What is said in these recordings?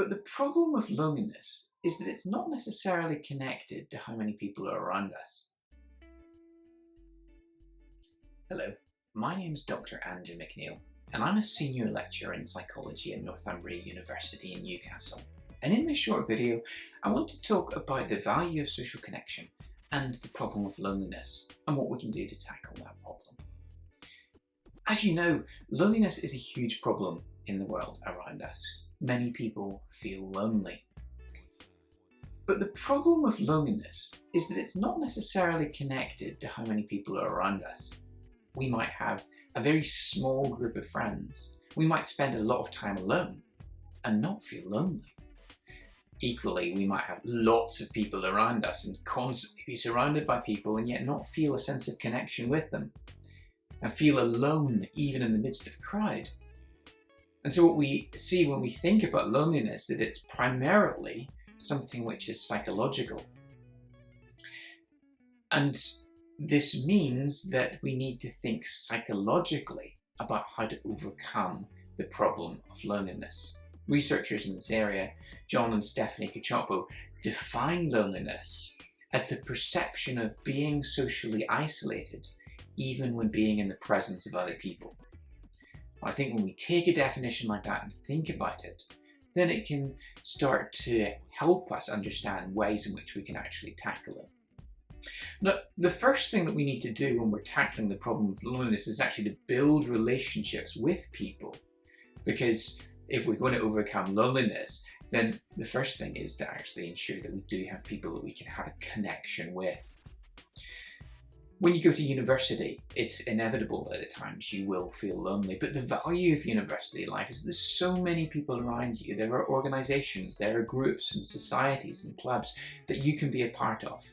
But the problem with loneliness is that it's not necessarily connected to how many people are around us. Hello, my name's Dr. Andrew McNeil, and I'm a senior lecturer in psychology at Northumbria University in Newcastle. And in this short video, I want to talk about the value of social connection and the problem of loneliness and what we can do to tackle that problem. As you know, loneliness is a huge problem in the world around us. Many people feel lonely. But the problem with loneliness is that it's not necessarily connected to how many people are around us. We might have a very small group of friends. We might spend a lot of time alone and not feel lonely. Equally, we might have lots of people around us and constantly be surrounded by people and yet not feel a sense of connection with them, and feel alone even in the midst of a crowd. And so what we see when we think about loneliness is that it's primarily something which is psychological. And this means that we need to think psychologically about how to overcome the problem of loneliness. Researchers in this area, John and Stephanie Cacioppo, define loneliness as the perception of being socially isolated, even when being in the presence of other people. I think when we take a definition like that and think about it, then it can start to help us understand ways in which we can actually tackle it. Now, the first thing that we need to do when we're tackling the problem of loneliness is actually to build relationships with people. Because if we're going to overcome loneliness, then the first thing is to actually ensure that we do have people that we can have a connection with. When you go to university, it's inevitable that at times you will feel lonely, but the value of university life is there's so many people around you. There are organisations, there are groups and societies and clubs that you can be a part of.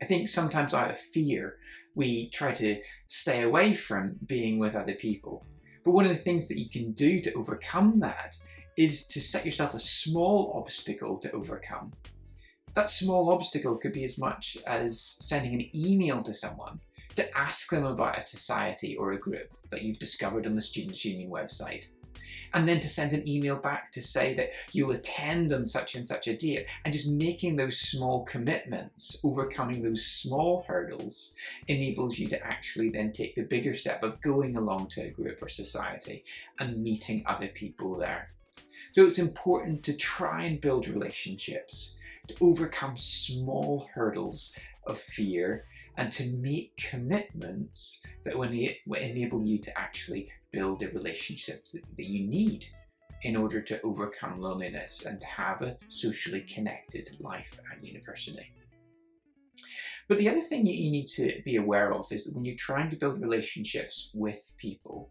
I think sometimes out of fear, we try to stay away from being with other people. But one of the things that you can do to overcome that is to set yourself a small obstacle to overcome. That small obstacle could be as much as sending an email to someone to ask them about a society or a group that you've discovered on the Students' Union website. And then to send an email back to say that you'll attend on such and such a date, and just making those small commitments, overcoming those small hurdles, enables you to actually then take the bigger step of going along to a group or society and meeting other people there. So it's important to try and build relationships, to overcome small hurdles of fear, and to make commitments that will enable you to actually build the relationships that you need in order to overcome loneliness and to have a socially connected life at university. But the other thing you need to be aware of is that when you're trying to build relationships with people,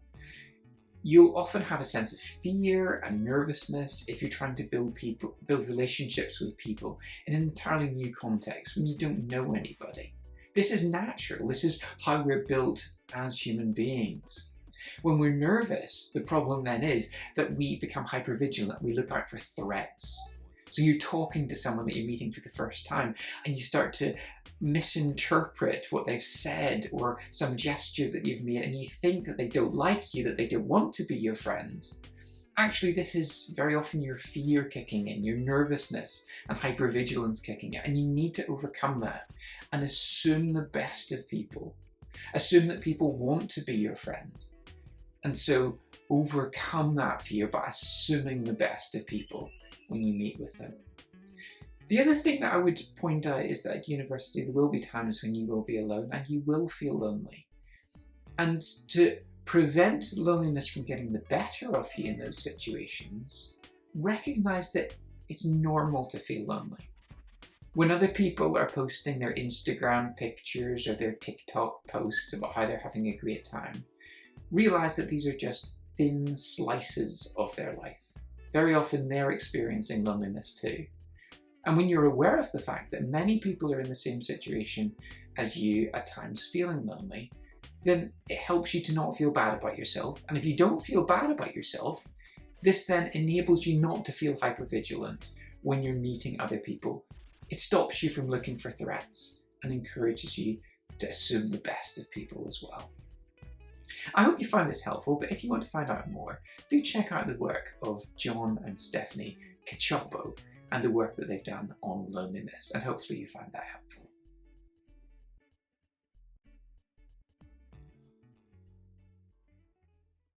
you'll often have a sense of fear and nervousness if you're trying to build relationships with people in an entirely new context when you don't know anybody. This is natural. This is how we're built as human beings. When we're nervous, the problem then is that we become hypervigilant. We look out for threats. So you're talking to someone that you're meeting for the first time and you start to misinterpret what they've said or some gesture that you've made, and you think that they don't like you, that they don't want to be your friend. Actually, this is very often your fear kicking in, your nervousness and hypervigilance kicking in, and you need to overcome that and assume the best of people. Assume that people want to be your friend. And so overcome that fear by assuming the best of people when you meet with them. The other thing that I would point out is that at university there will be times when you will be alone and you will feel lonely. And to prevent loneliness from getting the better of you in those situations, recognize that it's normal to feel lonely. When other people are posting their Instagram pictures or their TikTok posts about how they're having a great time, realize that these are just thin slices of their life. Very often they're experiencing loneliness too. And when you're aware of the fact that many people are in the same situation as you at times feeling lonely, then it helps you to not feel bad about yourself. And if you don't feel bad about yourself, this then enables you not to feel hypervigilant when you're meeting other people. It stops you from looking for threats and encourages you to assume the best of people as well. I hope you found this helpful, but if you want to find out more, do check out the work of John and Stephanie Cacioppo and the work that they've done on loneliness, and hopefully you found that helpful.